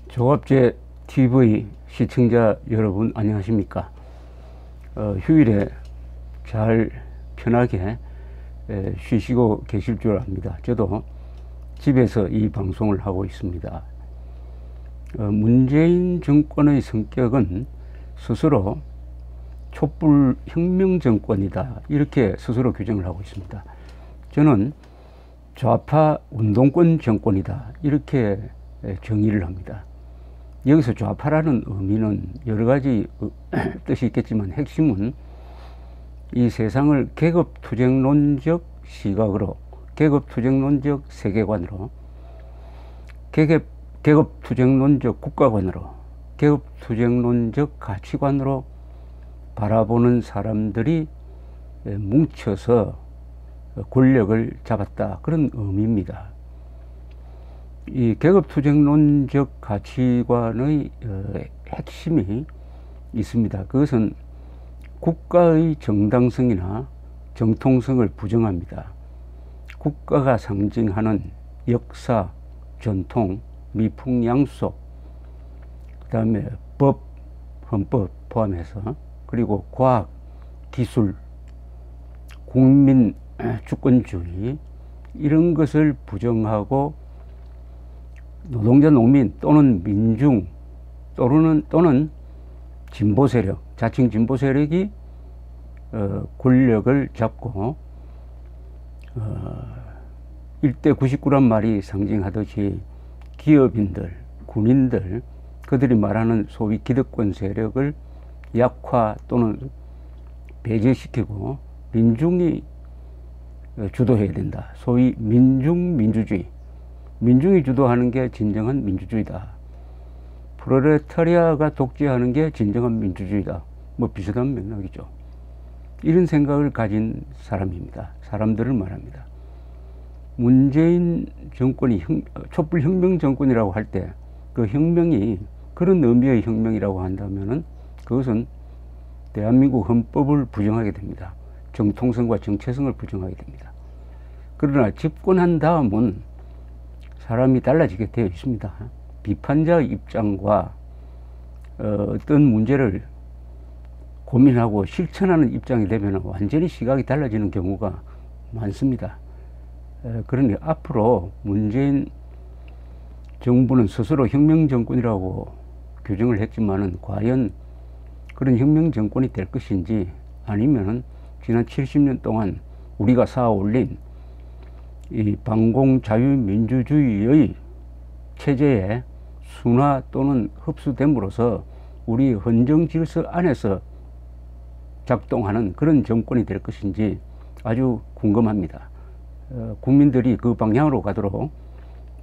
조갑제 TV 시청자 여러분 안녕하십니까. 휴일에 잘 편하게 쉬시고 계실 줄 압니다. 저도 집에서 이 방송을 하고 있습니다. 문재인 정권의 성격은 스스로 촛불 혁명 정권이다, 이렇게 스스로 규정을 하고 있습니다. 저는 좌파 운동권 정권이다, 이렇게 정의를 합니다. 여기서 좌파라는 의미는 여러 가지 뜻이 있겠지만, 핵심은 이 세상을 계급투쟁론적 시각으로, 계급투쟁론적 세계관으로, 계급투쟁론적 국가관으로, 계급투쟁론적 가치관으로 바라보는 사람들이 뭉쳐서 권력을 잡았다, 그런 의미입니다. 이 계급투쟁론적 가치관의 핵심이 있습니다. 그것은 국가의 정당성이나 정통성을 부정합니다. 국가가 상징하는 역사, 전통, 미풍양속, 그 다음에 법, 헌법 포함해서, 그리고 과학, 기술, 국민 주권주의, 이런 것을 부정하고 노동자, 농민 또는 민중 또는 진보 세력, 자칭 진보 세력이 권력을 잡고 1대 99란 말이 상징하듯이 기업인들, 군인들, 그들이 말하는 소위 기득권 세력을 약화 또는 배제시키고 민중이 주도해야 된다. 소위 민중민주주의, 민중이 주도하는 게 진정한 민주주의다. 프롤레타리아가 독재하는 게 진정한 민주주의다. 뭐 비슷한 맥락이죠. 이런 생각을 가진 사람입니다. 사람들을 말합니다. 문재인 정권이 촛불혁명 정권이라고 할 때 그 혁명이 그런 의미의 혁명이라고 한다면은 그것은 대한민국 헌법을 부정하게 됩니다. 정통성과 정체성을 부정하게 됩니다. 그러나 집권한 다음은 사람이 달라지게 되어 있습니다. 비판자의 입장과 어떤 문제를 고민하고 실천하는 입장이 되면 완전히 시각이 달라지는 경우가 많습니다. 그러니 앞으로 문재인 정부는 스스로 혁명 정권이라고 규정을 했지만은 과연 그런 혁명 정권이 될 것인지, 아니면은 지난 70년 동안 우리가 쌓아 올린 이 반공 자유민주주의의 체제에 순화 또는 흡수됨으로써 우리 헌정 질서 안에서 작동하는 그런 정권이 될 것인지 아주 궁금합니다. 국민들이 그 방향으로 가도록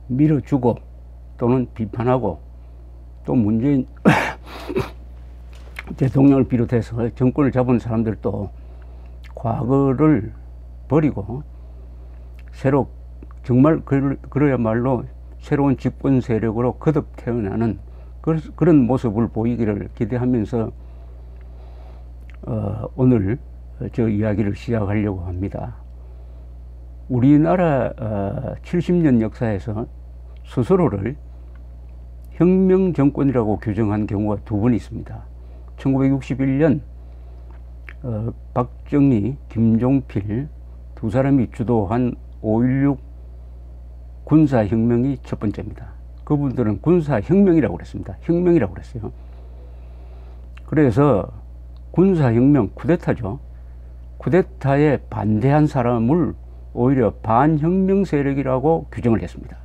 밀어주고 또는 비판하고, 또 문재인 대통령을 비롯해서 정권을 잡은 사람들도 과거를 버리고 새로 정말 그러야말로 새로운 집권 세력으로 거듭 태어나는 그런 모습을 보이기를 기대하면서 오늘 저 이야기를 시작하려고 합니다. 우리나라 70년 역사에서 스스로를 혁명 정권이라고 규정한 경우가 두 번 있습니다. 1961년 박정희, 김종필 두 사람이 주도한 5.16 군사혁명이 첫 번째입니다. 그분들은 군사혁명이라고 그랬습니다. 혁명이라고 그랬어요. 그래서 군사혁명, 쿠데타죠. 쿠데타에 반대한 사람을 오히려 반혁명 세력이라고 규정을 했습니다.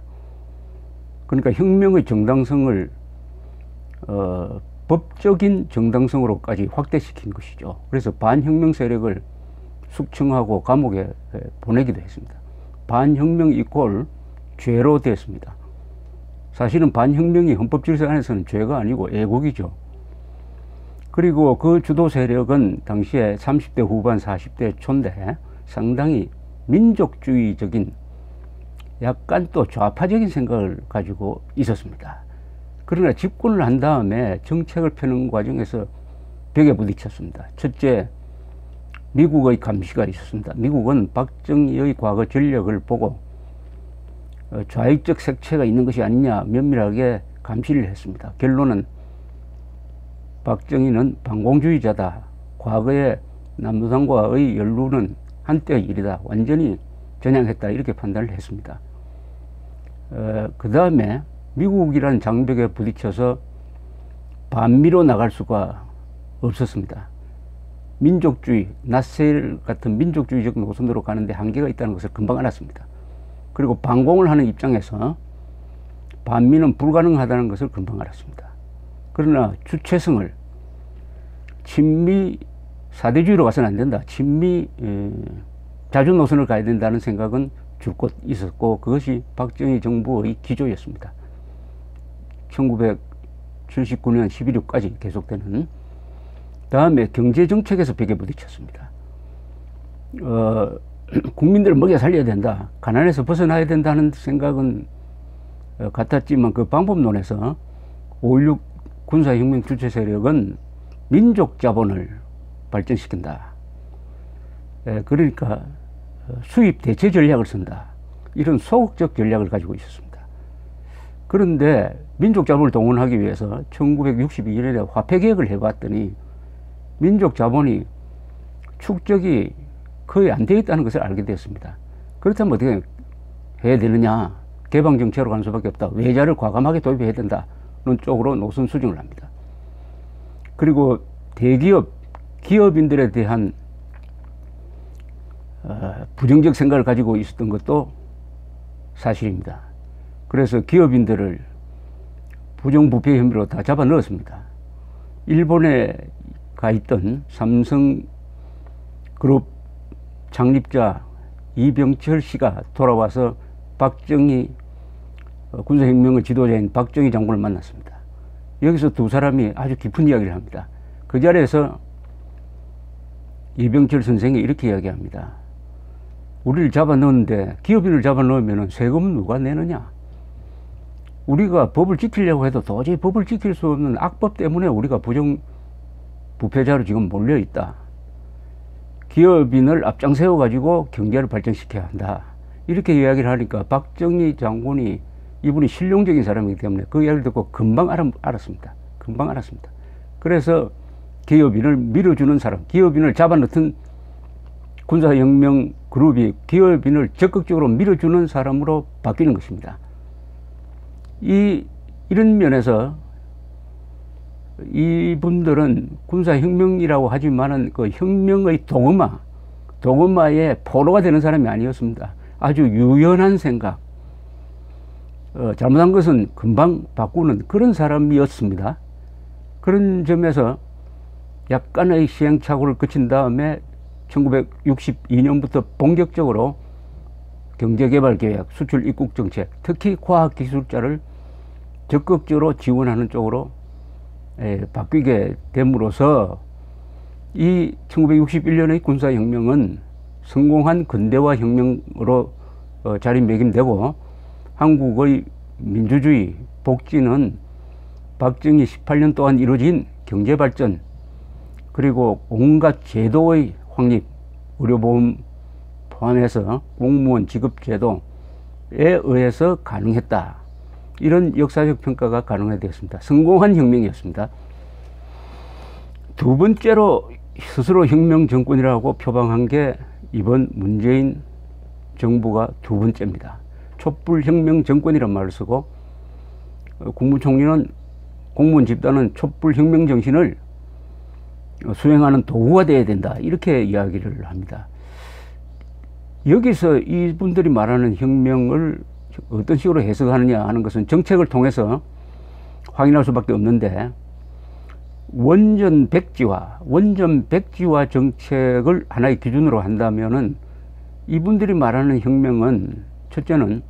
그러니까 혁명의 정당성을 법적인 정당성으로까지 확대시킨 것이죠. 그래서 반혁명 세력을 숙청하고 감옥에 보내기도 했습니다. 반혁명 이꼴 죄로 됐습니다. 사실은 반혁명이 헌법 질서 안에서는 죄가 아니고 애국이죠. 그리고 그 주도 세력은 당시에 30대 후반 40대 초인데 상당히 민족주의적인, 약간 또 좌파적인 생각을 가지고 있었습니다. 그러나 집권을 한 다음에 정책을 펴는 과정에서 벽에 부딪혔습니다. 첫째, 미국의 감시가 있었습니다. 미국은 박정희의 과거 전력을 보고 좌익적 색채가 있는 것이 아니냐 면밀하게 감시를 했습니다. 결론은 박정희는 반공주의자다. 과거에 남도당과의 연루는 한때의 일이다. 완전히 전향했다. 이렇게 판단을 했습니다. 그 다음에 미국이라는 장벽에 부딪혀서 반미로 나갈 수가 없었습니다. 민족주의, 나셀 같은 민족주의적 노선으로 가는데 한계가 있다는 것을 금방 알았습니다. 그리고 반공을 하는 입장에서 반미는 불가능하다는 것을 금방 알았습니다. 그러나 주체성을 친미 사대주의로 가서는 안 된다. 친미 자주 노선을 가야 된다는 생각은 줄곧 있었고, 그것이 박정희 정부의 기조였습니다. 1979년 11.6까지 계속되는. 다음에 경제정책에서 벽에 부딪혔습니다. 국민들을 먹여 살려야 된다. 가난에서 벗어나야 된다는 생각은 같았지만 그 방법론에서 5.16 군사혁명 주체 세력은 민족 자본을 발전시킨다. 그러니까 수입 대체 전략을 쓴다. 이런 소극적 전략을 가지고 있었습니다. 그런데 민족 자본을 동원하기 위해서 1962년에 화폐 개혁을 해봤더니 민족 자본이 축적이 거의 안 되어 있다는 것을 알게 되었습니다. 그렇다면 어떻게 해야 되느냐? 개방 정책으로 가는 수밖에 없다. 외자를 과감하게 도입해야 된다는 쪽으로 노선 수정을 합니다. 그리고 대기업, 기업인들에 대한 부정적 생각을 가지고 있었던 것도 사실입니다. 그래서 기업인들을 부정부패 혐의로 다 잡아 넣었습니다. 일본에 가 있던 삼성그룹 창립자 이병철 씨가 돌아와서 박정희 군사혁명의 지도자인 박정희 장군을 만났습니다. 여기서 두 사람이 아주 깊은 이야기를 합니다. 그 자리에서 이병철 선생이 이렇게 이야기합니다. 우리를 잡아 넣었는데, 기업인을 잡아 넣으면 세금은 누가 내느냐? 우리가 법을 지키려고 해도 도저히 법을 지킬 수 없는 악법 때문에 우리가 부패자로 지금 몰려있다. 기업인을 앞장 세워가지고 경제를 발전시켜야 한다. 이렇게 이야기를 하니까 박정희 장군이, 이분이 실용적인 사람이기 때문에 그 이야기를 듣고 금방 알았습니다. 금방 알았습니다. 그래서 기업인을 밀어주는 사람, 기업인을 잡아넣던 군사혁명 그룹이 기업인을 적극적으로 밀어주는 사람으로 바뀌는 것입니다. 이런 면에서 이분들은 군사혁명이라고 하지만은 그 혁명의 도그마의 포로가 되는 사람이 아니었습니다. 아주 유연한 생각, 잘못한 것은 금방 바꾸는 그런 사람이었습니다. 그런 점에서 약간의 시행착오를 거친 다음에 1962년부터 본격적으로 경제개발계획, 수출 입국 정책, 특히 과학기술자를 적극적으로 지원하는 쪽으로 바뀌게 됨으로써 이 1961년의 군사혁명은 성공한 근대화 혁명으로 자리매김되고, 한국의 민주주의 복지는 박정희 18년 동안 이루어진 경제발전, 그리고 온갖 제도의 확립, 의료보험 포함해서 공무원 지급제도에 의해서 가능했다. 이런 역사적 평가가 가능하게 되었습니다. 성공한 혁명이었습니다. 두 번째로 스스로 혁명 정권이라고 표방한 게 이번 문재인 정부가 두 번째입니다. 촛불 혁명 정권이란 말을 쓰고, 국무총리는 공무원 집단은 촛불 혁명 정신을 수행하는 도구가 되어야 된다. 이렇게 이야기를 합니다. 여기서 이분들이 말하는 혁명을 어떤 식으로 해석하느냐 하는 것은 정책을 통해서 확인할 수밖에 없는데, 원전 백지화 정책을 하나의 기준으로 한다면은 이분들이 말하는 혁명은 첫째는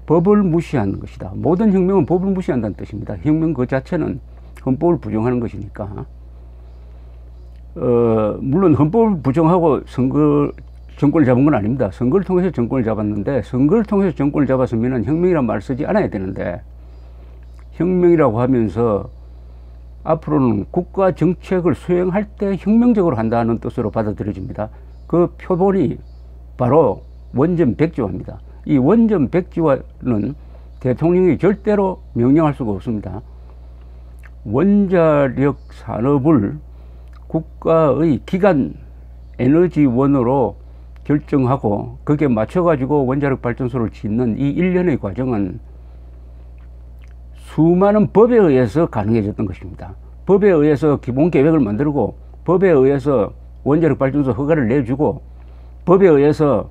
법을 무시하는 것이다. 모든 혁명은 법을 무시한다는 뜻입니다. 혁명 그 자체는 헌법을 부정하는 것이니까. 물론 헌법을 부정하고 정권을 잡은 건 아닙니다. 선거를 통해서 정권을 잡았는데, 선거를 통해서 정권을 잡았으면 혁명이란 말을 쓰지 않아야 되는데, 혁명이라고 하면서 앞으로는 국가 정책을 수행할 때 혁명적으로 한다는 뜻으로 받아들여집니다. 그 표본이 바로 원전 백지화입니다. 이 원전 백지화는 대통령이 절대로 명령할 수가 없습니다. 원자력 산업을 국가의 기간 에너지원으로 결정하고 거기에 맞춰가지고 원자력 발전소를 짓는 이 일련의 과정은 수많은 법에 의해서 가능해졌던 것입니다. 법에 의해서 기본 계획을 만들고, 법에 의해서 원자력 발전소 허가를 내주고, 법에 의해서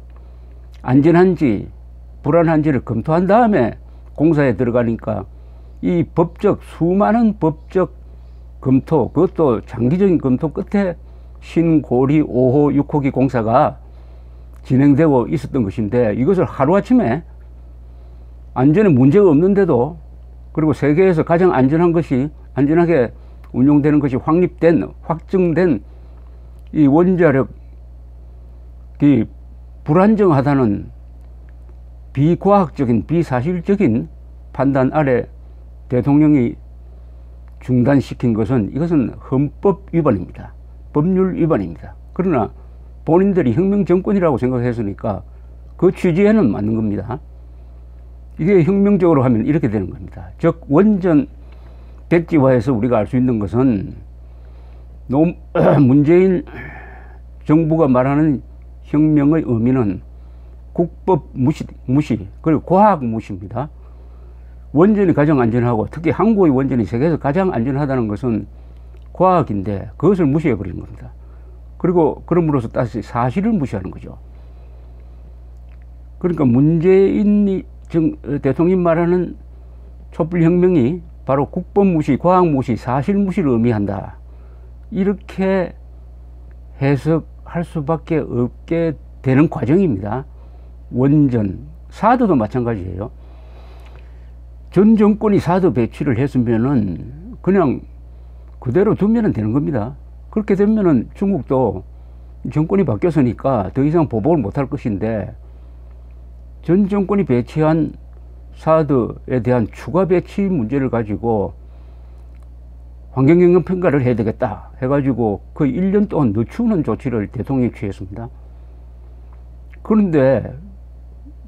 안전한지 불안한지를 검토한 다음에 공사에 들어가니까 이 수많은 법적 검토, 그것도 장기적인 검토 끝에 신고리 5호 6호기 공사가 진행되고 있었던 것인데, 이것을 하루아침에 안전에 문제가 없는데도, 그리고 세계에서 가장 안전하게 운용되는 것이 확정된 이 원자력이 불안정하다는 비과학적인, 비사실적인 판단 아래 대통령이 중단시킨 것은, 이것은 헌법 위반입니다. 법률 위반입니다. 그러나 본인들이 혁명정권이라고 생각했으니까 그 취지에는 맞는 겁니다. 이게 혁명적으로 하면 이렇게 되는 겁니다. 즉 원전 백지화에서 우리가 알 수 있는 것은 문재인 정부가 말하는 혁명의 의미는 국법 무시 그리고 과학 무시입니다. 원전이 가장 안전하고, 특히 한국의 원전이 세계에서 가장 안전하다는 것은 과학인데 그것을 무시해 버리는 겁니다. 그리고 그럼으로써 다시 사실을 무시하는 거죠. 그러니까 문재인 대통령이 말하는 촛불혁명이 바로 국법 무시, 과학 무시, 사실 무시를 의미한다, 이렇게 해석할 수밖에 없게 되는 과정입니다. 원전, 사드도 마찬가지예요. 전 정권이 사드 배치를 했으면은 그냥 그대로 두면 되는 겁니다. 그렇게 되면은 중국도 정권이 바뀌었으니까 더 이상 보복을 못할 것인데, 전 정권이 배치한 사드에 대한 추가 배치 문제를 가지고 환경영향 평가를 해야 되겠다 해가지고 그 1년 동안 늦추는 조치를 대통령이 취했습니다. 그런데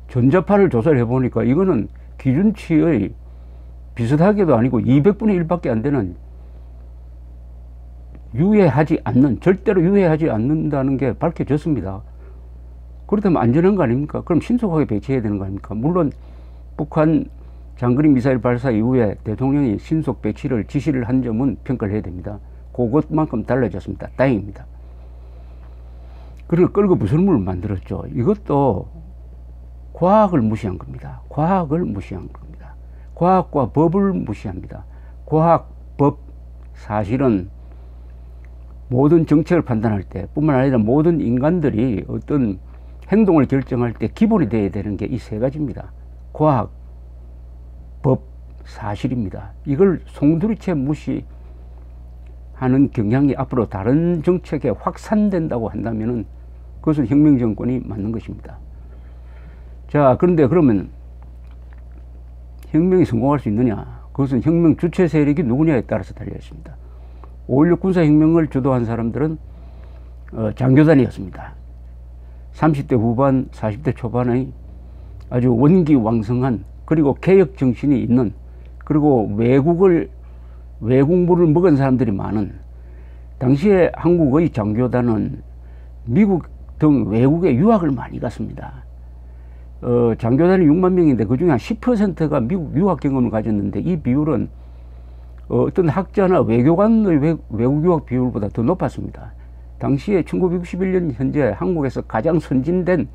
전자파를 조사를 해보니까 이거는 기준치의 비슷하게도 아니고 200분의 1밖에 안 되는, 절대로 유해하지 않는다는 게 밝혀졌습니다. 그렇다면 안전한 거 아닙니까? 그럼 신속하게 배치해야 되는 거 아닙니까? 물론 북한 장거리 미사일 발사 이후에 대통령이 신속 배치를 지시를 한 점은 평가를 해야 됩니다. 그것만큼 달라졌습니다. 다행입니다. 그리고 끌고 부설물을 만들었죠. 이것도 과학을 무시한 겁니다. 과학을 무시한 겁니다. 과학과 법을 무시합니다. 과학, 법, 사실은 모든 정책을 판단할 때 뿐만 아니라 모든 인간들이 어떤 행동을 결정할 때 기본이 되어야 되는 게 이 세 가지입니다. 과학, 법, 사실입니다. 이걸 송두리째 무시하는 경향이 앞으로 다른 정책에 확산된다고 한다면 그것은 혁명정권이 맞는 것입니다. 자, 그런데 그러면 혁명이 성공할 수 있느냐? 그것은 혁명 주체 세력이 누구냐에 따라서 달려 있습니다. 5.16 군사혁명을 주도한 사람들은 장교단이었습니다. 30대 후반, 40대 초반의 아주 원기왕성한, 그리고 개혁 정신이 있는, 그리고 외국물을 먹은 사람들이 많은, 당시에 한국의 장교단은 미국 등 외국에 유학을 많이 갔습니다. 장교단이 6만 명인데 그 중에 한 10%가 미국 유학 경험을 가졌는데, 이 비율은 어떤 학자나 외교관의 외국 유학 비율보다 더 높았습니다. 당시에 1961년 현재 한국에서 가장 선진된,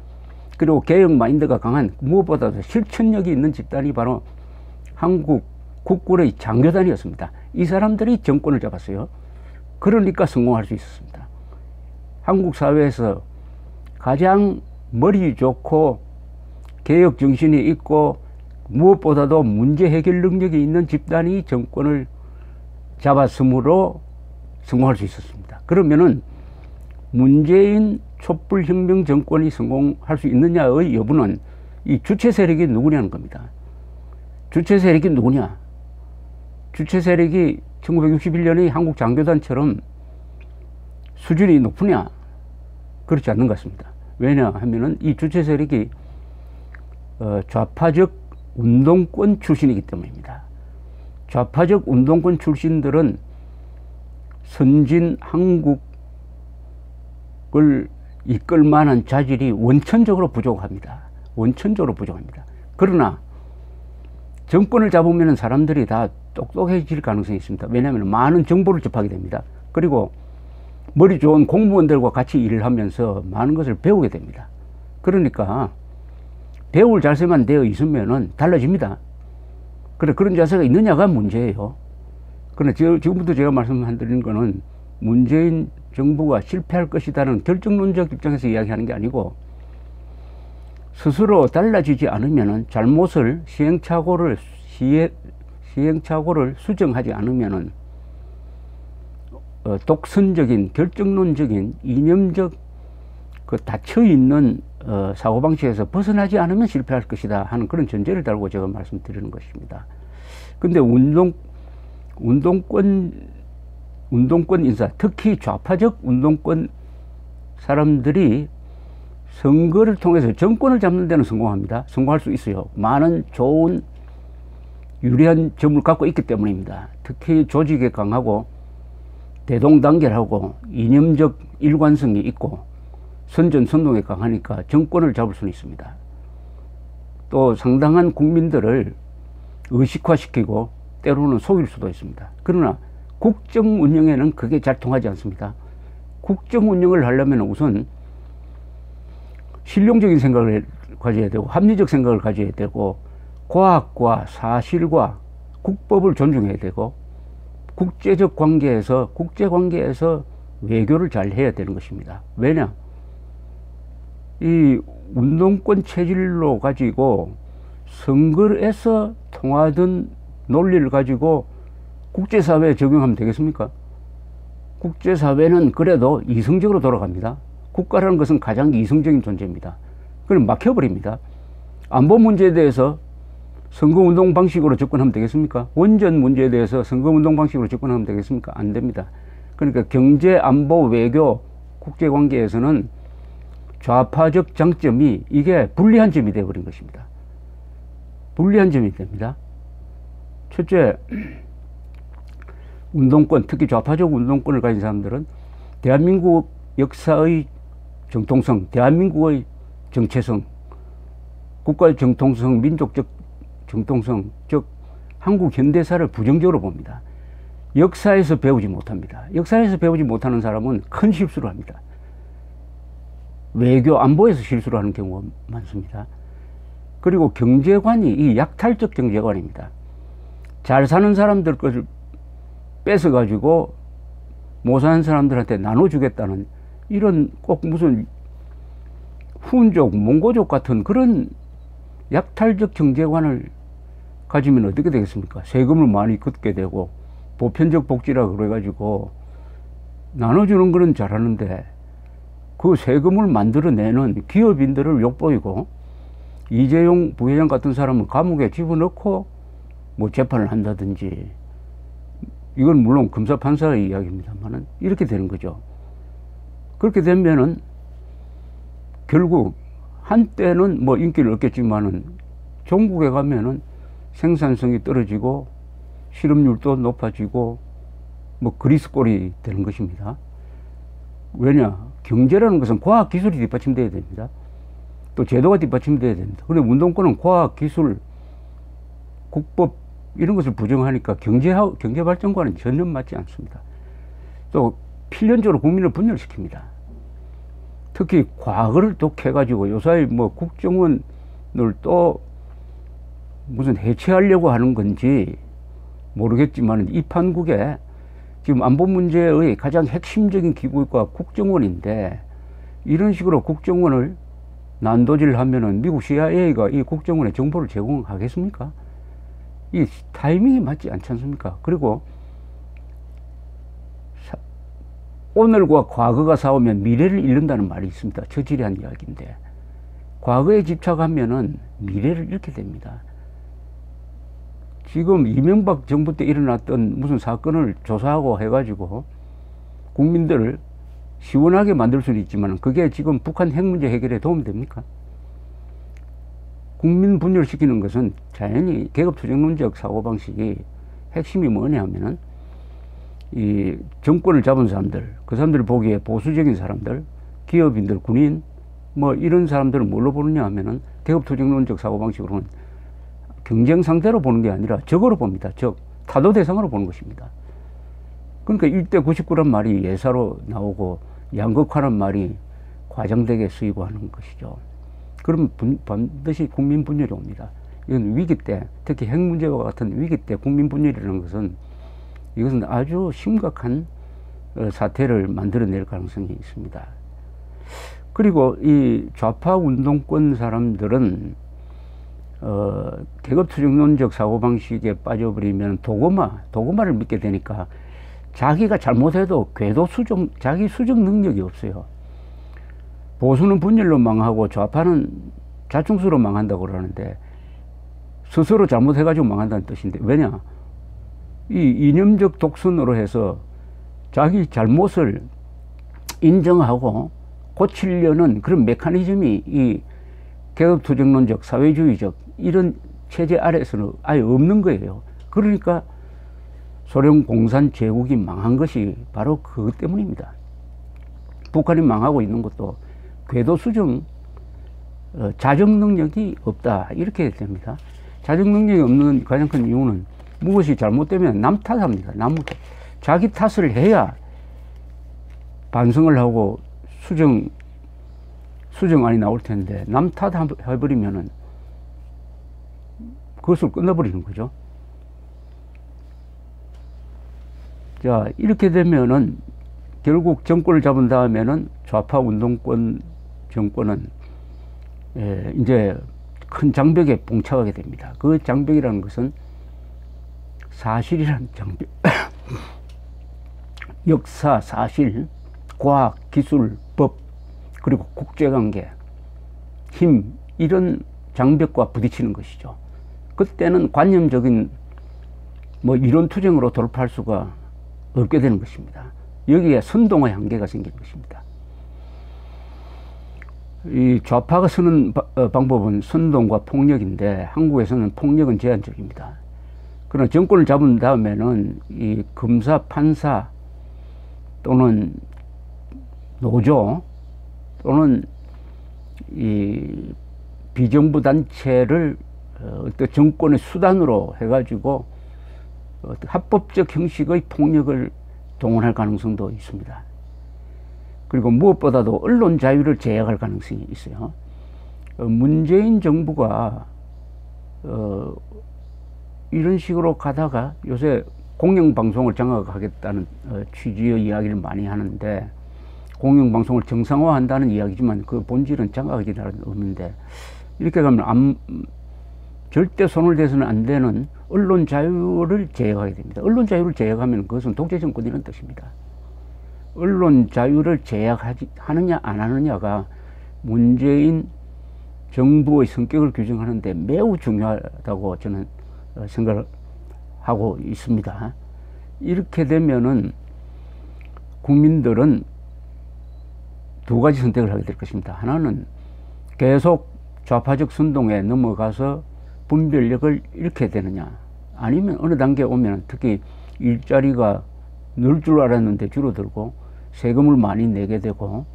그리고 개혁 마인드가 강한, 무엇보다도 실천력이 있는 집단이 바로 한국 국군의 장교단이었습니다. 이 사람들이 정권을 잡았어요. 그러니까 성공할 수 있었습니다. 한국 사회에서 가장 머리 좋고 개혁 정신이 있고 무엇보다도 문제 해결 능력이 있는 집단이 정권을 잡았으므로 성공할 수 있었습니다. 그러면은 문재인 촛불혁명 정권이 성공할 수 있느냐의 여부는 이 주체 세력이 누구냐는 겁니다. 주체 세력이 누구냐? 주체 세력이 1961년의 한국 장교단처럼 수준이 높으냐? 그렇지 않는 것 같습니다. 왜냐하면은 이 주체 세력이 좌파적 운동권 출신이기 때문입니다. 좌파적 운동권 출신들은 선진 한국을 이끌 만한 자질이 원천적으로 부족합니다. 원천적으로 부족합니다. 그러나 정권을 잡으면 사람들이 다 똑똑해질 가능성이 있습니다. 왜냐하면 많은 정보를 접하게 됩니다. 그리고 머리 좋은 공무원들과 같이 일을 하면서 많은 것을 배우게 됩니다. 그러니까 배울 자세만 되어 있으면 달라집니다. 그런 자세가 있느냐가 문제예요. 그러나 지금부터 제가 말씀드리는 거는 문재인 정부가 실패할 것이라는 결정론적 입장에서 이야기하는 게 아니고, 스스로 달라지지 않으면 잘못을 시행착오를 수정하지 않으면 독선적인 결정론적인 이념적 그 닫혀있는 사고방식에서 벗어나지 않으면 실패할 것이다 하는 그런 전제를 달고 제가 말씀드리는 것입니다. 근데 운동권 인사, 특히 좌파적 운동권 사람들이 선거를 통해서 정권을 잡는 데는 성공합니다. 성공할 수 있어요. 많은 좋은 유리한 점을 갖고 있기 때문입니다. 특히 조직에 강하고 대동단결하고 이념적 일관성이 있고 선전선동에 강하니까 정권을 잡을 수는 있습니다. 또 상당한 국민들을 의식화시키고 때로는 속일 수도 있습니다. 그러나 국정 운영에는 그게 잘 통하지 않습니다. 국정 운영을 하려면 우선 실용적인 생각을 가져야 되고 합리적 생각을 가져야 되고 과학과 사실과 국법을 존중해야 되고 국제적 관계에서 국제관계에서 외교를 잘 해야 되는 것입니다. 왜냐? 이 운동권 체질로 가지고 선거에서 통하던 논리를 가지고 국제사회에 적용하면 되겠습니까? 국제사회는 그래도 이성적으로 돌아갑니다. 국가라는 것은 가장 이성적인 존재입니다. 그럼 막혀버립니다. 안보 문제에 대해서 선거운동 방식으로 접근하면 되겠습니까? 원전 문제에 대해서 선거운동 방식으로 접근하면 되겠습니까? 안 됩니다. 그러니까 경제, 안보, 외교, 국제관계에서는 좌파적 장점이 이게 불리한 점이 되어버린 것입니다. 불리한 점이 됩니다. 첫째, 운동권, 특히 좌파적 운동권을 가진 사람들은 대한민국 역사의 정통성, 대한민국의 정체성, 국가의 정통성, 민족적 정통성, 즉 한국 현대사를 부정적으로 봅니다. 역사에서 배우지 못합니다. 역사에서 배우지 못하는 사람은 큰 실수를 합니다. 외교, 안보에서 실수를 하는 경우가 많습니다. 그리고 경제관이 이 약탈적 경제관입니다. 잘 사는 사람들 것을 뺏어가지고 못 사는 사람들한테 나눠주겠다는 이런 꼭 무슨 훈족, 몽고족 같은 그런 약탈적 경제관을 가지면 어떻게 되겠습니까? 세금을 많이 걷게 되고 보편적 복지라 그래가지고 나눠주는 거는 잘하는데 그 세금을 만들어내는 기업인들을 욕보이고 이재용 부회장 같은 사람은 감옥에 집어넣고 뭐 재판을 한다든지, 이건 물론 검사 판사의 이야기입니다만은 이렇게 되는 거죠. 그렇게 되면은 결국 한때는 뭐 인기를 얻겠지만은 종국에 가면은 생산성이 떨어지고 실업률도 높아지고 뭐 그리스꼴이 되는 것입니다. 왜냐? 경제라는 것은 과학 기술이 뒷받침돼야 됩니다. 또 제도가 뒷받침돼야 됩니다. 그런데 운동권은 과학 기술, 국법 이런 것을 부정하니까 경제 발전과는 전혀 맞지 않습니다. 또 필연적으로 국민을 분열시킵니다. 특히 과거를 독해가지고 요사이 뭐 국정원을 또 무슨 해체하려고 하는 건지 모르겠지만 이 판국에 지금 안보 문제의 가장 핵심적인 기구가 국정원인데 이런 식으로 국정원을 난도질하면은 미국 CIA가 이 국정원에 정보를 제공하겠습니까? 이 타이밍이 맞지 않지 않습니까? 그리고 오늘과 과거가 싸우면 미래를 잃는다는 말이 있습니다. 저질한 이야기인데 과거에 집착하면은 미래를 잃게 됩니다. 지금 이명박 정부 때 일어났던 무슨 사건을 조사하고 해가지고 국민들을 시원하게 만들 수는 있지만 그게 지금 북한 핵 문제 해결에 도움이 됩니까? 국민 분열시키는 것은 자연히 계급투쟁론적 사고방식이 핵심이 뭐냐 하면은 이 정권을 잡은 사람들, 그 사람들이 보기에 보수적인 사람들, 기업인들, 군인 뭐 이런 사람들을 뭘로 보느냐 하면은 계급투쟁론적 사고방식으로는 경쟁 상대로 보는 게 아니라 적으로 봅니다. 적, 타도 대상으로 보는 것입니다. 그러니까 1대 99란 말이 예사로 나오고 양극화란 말이 과장되게 쓰이고 하는 것이죠. 그러면 반드시 국민 분열이 옵니다. 이건 위기 때, 특히 핵 문제와 같은 위기 때 국민 분열이라는 것은 이것은 아주 심각한 사태를 만들어낼 가능성이 있습니다. 그리고 이 좌파 운동권 사람들은 계급투쟁론적 사고방식에 빠져버리면 도구마를 믿게 되니까 자기가 잘못해도 궤도 수정, 자기 수정 능력이 없어요. 보수는 분열로 망하고 좌파는 자충수로 망한다고 그러는데 스스로 잘못해가지고 망한다는 뜻인데, 왜냐? 이 이념적 독선으로 해서 자기 잘못을 인정하고 고치려는 그런 메커니즘이 이 계급투쟁론적 사회주의적 이런 체제 아래에서는 아예 없는 거예요. 그러니까 소련 공산 제국이 망한 것이 바로 그것 때문입니다. 북한이 망하고 있는 것도 궤도 수정, 자정 능력이 없다, 이렇게 됩니다. 자정 능력이 없는 가장 큰 이유는 무엇이 잘못되면 남 탓합니다. 남 탓. 자기 탓을 해야 반성을 하고 수정안이 나올 텐데 남 탓해버리면은 그것을 끝내버리는 거죠. 자, 이렇게 되면은 결국 정권을 잡은 다음에는 좌파 운동권 정권은 이제 큰 장벽에 봉착하게 됩니다. 그 장벽이라는 것은 사실이라는 장벽, 역사, 사실, 과학, 기술, 법, 그리고 국제관계, 힘, 이런 장벽과 부딪히는 것이죠. 그때는 관념적인 뭐 이론 투쟁으로 돌파할 수가 없게 되는 것입니다. 여기에 선동의 한계가 생기는 것입니다. 이 좌파가 쓰는 방법은 선동과 폭력인데 한국에서는 폭력은 제한적입니다. 그러나 정권을 잡은 다음에는 이 검사, 판사 또는 노조 또는 이 비정부 단체를 어떤 정권의 수단으로 해가지고 합법적 형식의 폭력을 동원할 가능성도 있습니다. 그리고 무엇보다도 언론 자유를 제약할 가능성이 있어요. 문재인 정부가 이런 식으로 가다가 요새 공영방송을 장악하겠다는 취지의 이야기를 많이 하는데, 공영방송을 정상화한다는 이야기지만 그 본질은 장악이라는 의미인데, 이렇게 가면 절대 손을 대서는 안 되는 언론 자유를 제약하게 됩니다. 언론 자유를 제약하면 그것은 독재 정권이라는 뜻입니다. 언론 자유를 제약하느냐 안 하느냐가 문재인 정부의 성격을 규정하는데 매우 중요하다고 저는 생각을 하고 있습니다. 이렇게 되면은 국민들은 두 가지 선택을 하게 될 것입니다. 하나는 계속 좌파적 선동에 넘어가서 분별력을 잃게 되느냐, 아니면 어느 단계에 오면 특히 일자리가 늘 줄 알았는데 줄어들고 세금을 많이 내게 되고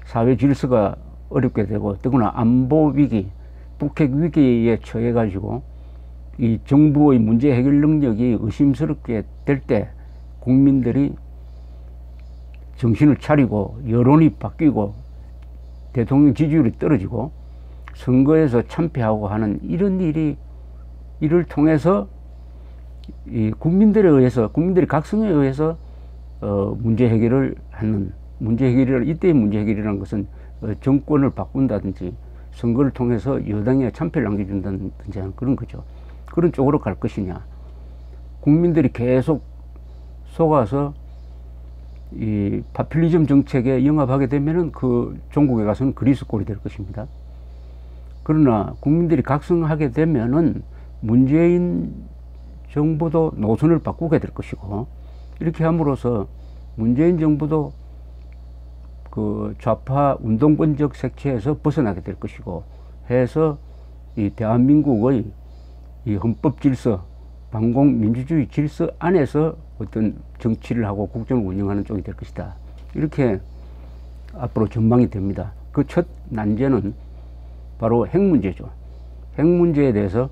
사회 질서가 어렵게 되고, 더구나 안보 위기, 북핵 위기에 처해 가지고 이 정부의 문제 해결 능력이 의심스럽게 될 때 국민들이 정신을 차리고 여론이 바뀌고 대통령 지지율이 떨어지고 선거에서 참패하고 하는 이런 이를 통해서 이 국민들이 각성에 의해서 문제 해결을 하는, 이때의 문제 해결이라는 것은 정권을 바꾼다든지 선거를 통해서 여당에 참패를 남겨준다든지 하는 그런 거죠. 그런 쪽으로 갈 것이냐, 국민들이 계속 속아서 이 파퓰리즘 정책에 영합하게 되면은 그 종국에 가서는 그리스 꼴이 될 것입니다. 그러나 국민들이 각성하게 되면은 문재인 정부도 노선을 바꾸게 될 것이고, 이렇게 함으로써 문재인 정부도 그 좌파 운동권적 색채에서 벗어나게 될 것이고 해서 이 대한민국의 이 헌법 질서, 반공 민주주의 질서 안에서 어떤 정치를 하고 국정을 운영하는 쪽이 될 것이다. 이렇게 앞으로 전망이 됩니다. 그 첫 난제는 바로 핵 문제죠. 핵 문제에 대해서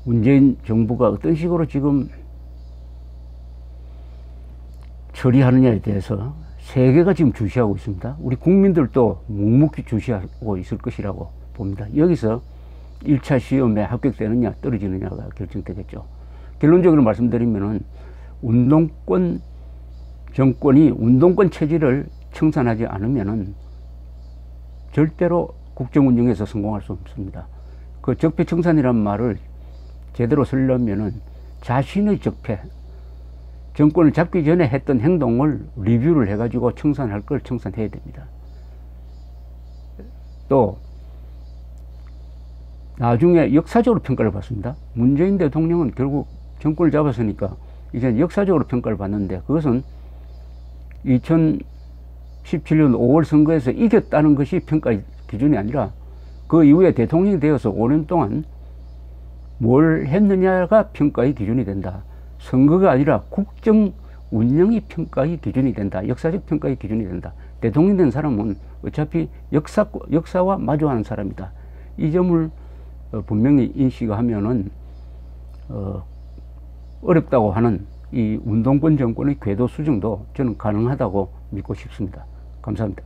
문재인 정부가 어떤 식으로 지금 처리하느냐에 대해서 세계가 지금 주시하고 있습니다. 우리 국민들도 묵묵히 주시하고 있을 것이라고 봅니다. 여기서 1차 시험에 합격되느냐 떨어지느냐가 결정되겠죠. 결론적으로 말씀드리면은 운동권 정권이 운동권 체질을 청산하지 않으면은 절대로 국정 운영에서 성공할 수 없습니다. 그 적폐청산이란 말을 제대로 쓰려면은 자신의 적폐, 정권을 잡기 전에 했던 행동을 리뷰를 해가지고 청산할 걸 청산해야 됩니다. 또 나중에 역사적으로 평가를 받습니다. 문재인 대통령은 결국 정권을 잡았으니까 이제 역사적으로 평가를 받는데, 그것은 2017년 5월 선거에서 이겼다는 것이 평가의 기준이 아니라 그 이후에 대통령이 되어서 5년 동안 뭘 했느냐가 평가의 기준이 된다. 선거가 아니라 국정 운영이 평가의 기준이 된다. 역사적 평가의 기준이 된다. 대통령 된 사람은 어차피 역사와 마주하는 사람이다. 이 점을 분명히 인식하면은 어렵다고 하는 이 운동권 정권의 궤도 수정도 저는 가능하다고 믿고 싶습니다. 감사합니다.